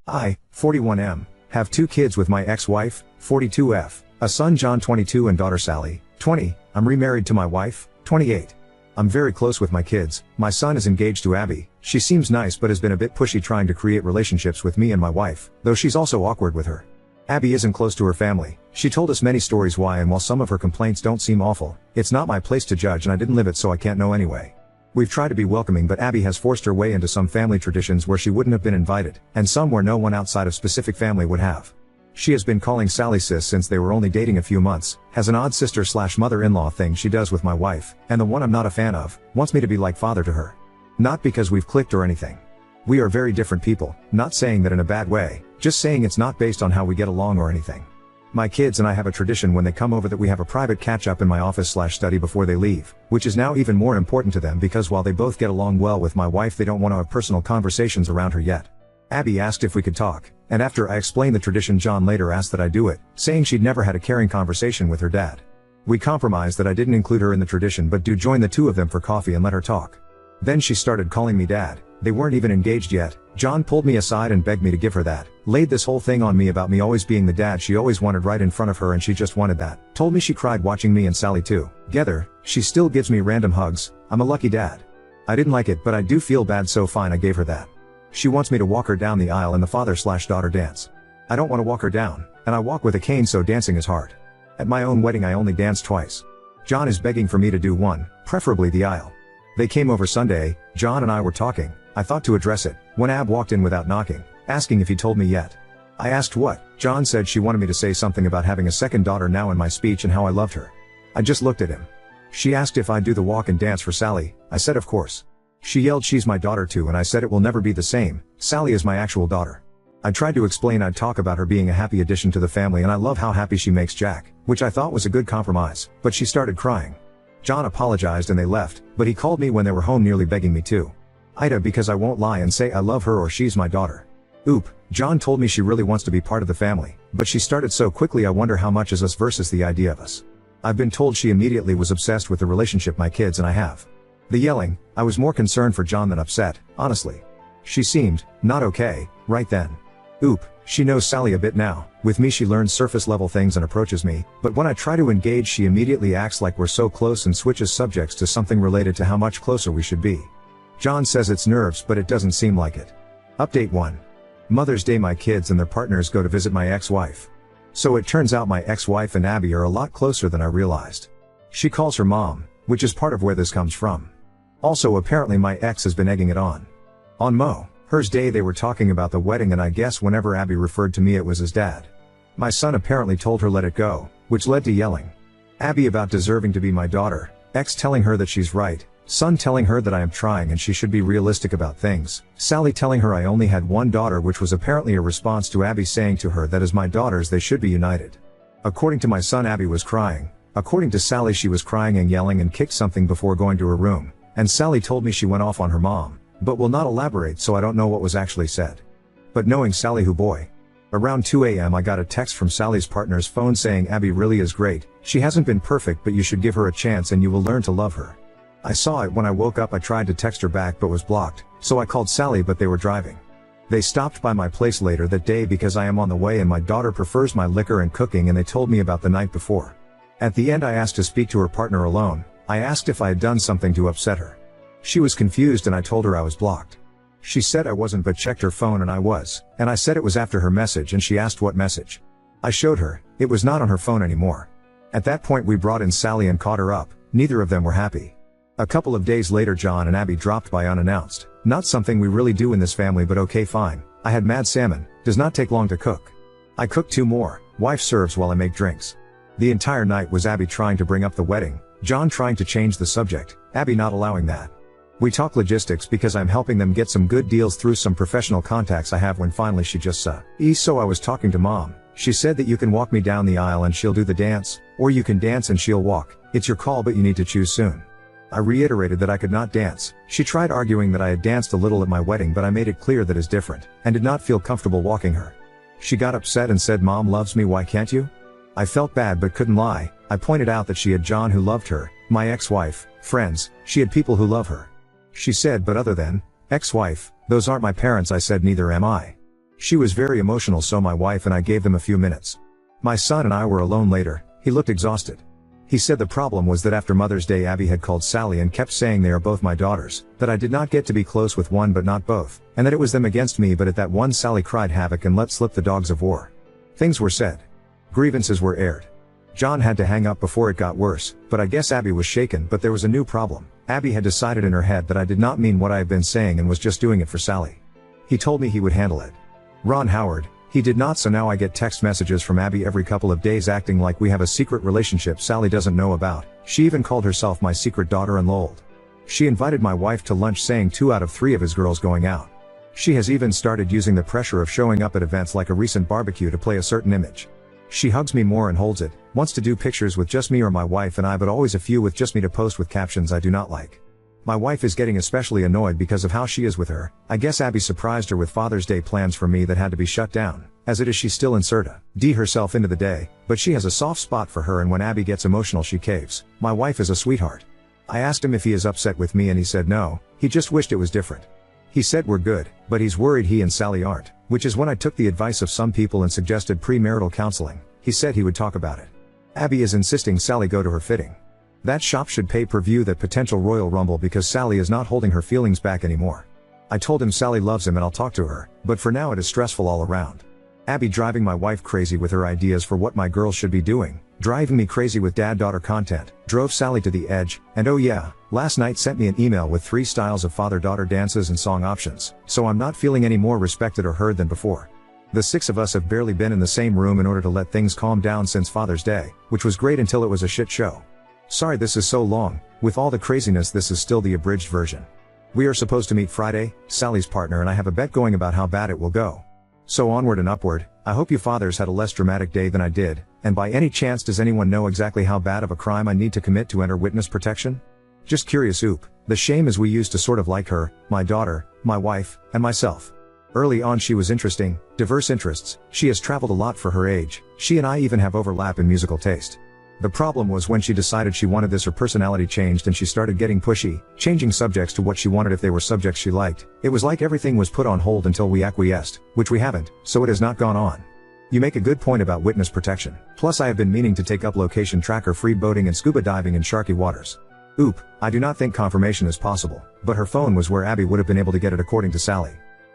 I, 41M, have 2 kids with my ex-wife, 42F, a son John 22 and daughter Sally, 20, I'm remarried to my wife, 28. I'm very close with my kids, my son is engaged to Abby, she seems nice but has been a bit pushy trying to create relationships with me and my wife, though she's also awkward with her. Abby isn't close to her family, she told us many stories why, and while some of her complaints don't seem awful, it's not my place to judge and I didn't live it so I can't know anyway. We've tried to be welcoming but Abby has forced her way into some family traditions where she wouldn't have been invited, and some where no one outside of specific family would have. She has been calling Sally sis since they were only dating a few months, has an odd sister/mother-in-law thing she does with my wife, and the one I'm not a fan of, wants me to be like father to her. Not because we've clicked or anything. We are very different people, not saying that in a bad way, just saying it's not based on how we get along or anything. My kids and I have a tradition when they come over that we have a private catch-up in my office/study before they leave, which is now even more important to them because while they both get along well with my wife they don't want to have personal conversations around her yet. Abby asked if we could talk, and after I explained the tradition John later asked that I do it, saying she'd never had a caring conversation with her dad. We compromised that I didn't include her in the tradition but do join the 2 of them for coffee and let her talk. Then she started calling me dad, they weren't even engaged yet, John pulled me aside and begged me to give her that, laid this whole thing on me about me always being the dad she always wanted right in front of her and she just wanted that, told me she cried watching me and Sally together, she still gives me random hugs, I'm a lucky dad. I didn't like it but I do feel bad so fine I gave her that. She wants me to walk her down the aisle in the father/daughter dance. I don't want to walk her down, and I walk with a cane so dancing is hard. At my own wedding I only danced twice. John is begging for me to do one, preferably the aisle. They came over Sunday, John and I were talking, I thought to address it, when Ab walked in without knocking, asking if he told me yet. I asked what, John said she wanted me to say something about having a second daughter now in my speech and how I loved her. I just looked at him. She asked if I'd do the walk and dance for Sally, I said of course. She yelled she's my daughter too and I said it will never be the same, Sally is my actual daughter. I tried to explain I'd talk about her being a happy addition to the family and I love how happy she makes Jack, which I thought was a good compromise, but she started crying. John apologized and they left, but he called me when they were home nearly begging me to. Ida because I won't lie and say I love her or she's my daughter. Oop, John told me she really wants to be part of the family, but she started so quickly I wonder how much is us versus the idea of us. I've been told she immediately was obsessed with the relationship my kids and I have. The yelling, I was more concerned for John than upset, honestly. She seemed not okay right then. Oop, she knows Sally a bit now, with me she learns surface level things and approaches me, but when I try to engage she immediately acts like we're so close and switches subjects to something related to how much closer we should be. John says it's nerves but it doesn't seem like it. Update 1. Mother's Day my kids and their partners go to visit my ex-wife. So it turns out my ex-wife and Abby are a lot closer than I realized. She calls her mom, which is part of where this comes from. Also apparently my ex has been egging it on. On hers day they were talking about the wedding and I guess whenever Abby referred to me it was as dad. My son apparently told her let it go, which led to yelling. Abby about deserving to be my daughter, ex telling her that she's right, son telling her that I am trying and she should be realistic about things, Sally telling her I only had one daughter which was apparently a response to Abby saying to her that as my daughters they should be united. According to my son Abby was crying, according to Sally she was crying and yelling and kicked something before going to her room, and Sally told me she went off on her mom, but will not elaborate so I don't know what was actually said. But knowing Sally who boy. Around 2 a.m. I got a text from Sally's partner's phone saying Abby really is great, she hasn't been perfect but you should give her a chance and you will learn to love her. I saw it when I woke up. I tried to text her back but was blocked, so I called Sally but they were driving. They stopped by my place later that day because I am on the way and my daughter prefers my liquor and cooking and they told me about the night before. At the end I asked to speak to her partner alone, I asked if I had done something to upset her. She was confused and I told her I was blocked. She said I wasn't but checked her phone and I was, and I said it was after her message and she asked what message. I showed her, it was not on her phone anymore. At that point we brought in Sally and caught her up, neither of them were happy. A couple of days later John and Abby dropped by unannounced, not something we really do in this family but okay fine, I had mad salmon, does not take long to cook. I cooked 2 more, wife serves while I make drinks. The entire night was Abby trying to bring up the wedding, John trying to change the subject, Abby not allowing that. We talk logistics because I'm helping them get some good deals through some professional contacts I have when finally she just so I was talking to mom, she said that you can walk me down the aisle and she'll do the dance, or you can dance and she'll walk, it's your call but you need to choose soon. I reiterated that I could not dance, she tried arguing that I had danced a little at my wedding but I made it clear that is different, and did not feel comfortable walking her. She got upset and said mom loves me why can't you? I felt bad but couldn't lie, I pointed out that she had John who loved her, my ex-wife, friends, she had people who love her. She said but other than, ex-wife, those aren't my parents I said neither am I. She was very emotional, so my wife and I gave them a few minutes. My son and I were alone later. He looked exhausted. He said the problem was that after Mother's Day Abby had called Sally and kept saying they are both my daughters, that I did not get to be close with one but not both, and that it was them against me, but at that one Sally cried havoc and let slip the dogs of war. Things were said. Grievances were aired. John had to hang up before it got worse, but I guess Abby was shaken, but there was a new problem. Abby had decided in her head that I did not mean what I had been saying and was just doing it for Sally. He told me he would handle it. Ron Howard, he did not, so now I get text messages from Abby every couple of days acting like we have a secret relationship Sally doesn't know about. She even called herself my secret daughter and lolled. She invited my wife to lunch saying 2 out of 3 of his girls going out. She has even started using the pressure of showing up at events like a recent barbecue to play a certain image. She hugs me more and holds it, wants to do pictures with just me or my wife and I, but always a few with just me to post with captions I do not like. My wife is getting especially annoyed because of how she is with her. I guess Abby surprised her with Father's Day plans for me that had to be shut down. As it is, she still inserts herself into the day, but she has a soft spot for her, and when Abby gets emotional she caves. My wife is a sweetheart. I asked him if he is upset with me and he said no, he just wished it was different. He said we're good, but he's worried he and Sally aren't, which is when I took the advice of some people and suggested premarital counseling. He said he would talk about it. Abby is insisting Sally go to her fitting. That shop should pay per view that potential Royal Rumble because Sally is not holding her feelings back anymore. I told him Sally loves him and I'll talk to her, but for now it is stressful all around. Abby driving my wife crazy with her ideas for what my girls should be doing, driving me crazy with dad-daughter content, drove Sally to the edge, and oh yeah, last night sent me an email with 3 styles of father-daughter dances and song options, so I'm not feeling any more respected or heard than before. The 6 of us have barely been in the same room in order to let things calm down since Father's Day, which was great until it was a shit show. Sorry this is so long, with all the craziness this is still the abridged version. We are supposed to meet Friday, Sally's partner and I have a bet going about how bad it will go. So onward and upward. I hope you fathers had a less dramatic day than I did, and by any chance does anyone know exactly how bad of a crime I need to commit to enter witness protection? Just curious. Oop. The shame is we used to sort of like her, my daughter, my wife, and myself. Early on she was interesting, diverse interests, she has traveled a lot for her age, she and I even have overlap in musical taste. The problem was when she decided she wanted this, her personality changed and she started getting pushy, changing subjects to what she wanted if they were subjects she liked. It was like everything was put on hold until we acquiesced, which we haven't, so it has not gone on. You make a good point about witness protection. Plus I have been meaning to take up location tracker free boating and scuba diving in sharky waters. Oop, I do not think confirmation is possible, but her phone was where Abby would have been able to get it according to Sally.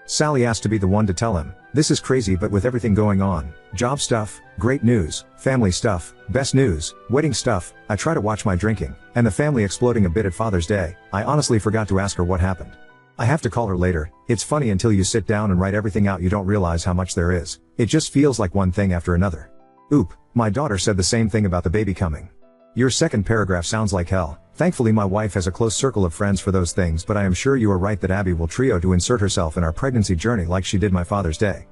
Sally asked to be the one to tell him, this is crazy but with everything going on, job stuff, great news, family stuff, best news, wedding stuff, I try to watch my drinking, and the family exploding a bit at Father's Day, I honestly forgot to ask her what happened. I have to call her later. It's funny until you sit down and write everything out you don't realize how much there is. It just feels like one thing after another. Oop, my daughter said the same thing about the baby coming. Your second paragraph sounds like hell. Thankfully my wife has a close circle of friends for those things, but I am sure you are right that Abby will trio to insert herself in our pregnancy journey like she did my Father's Day.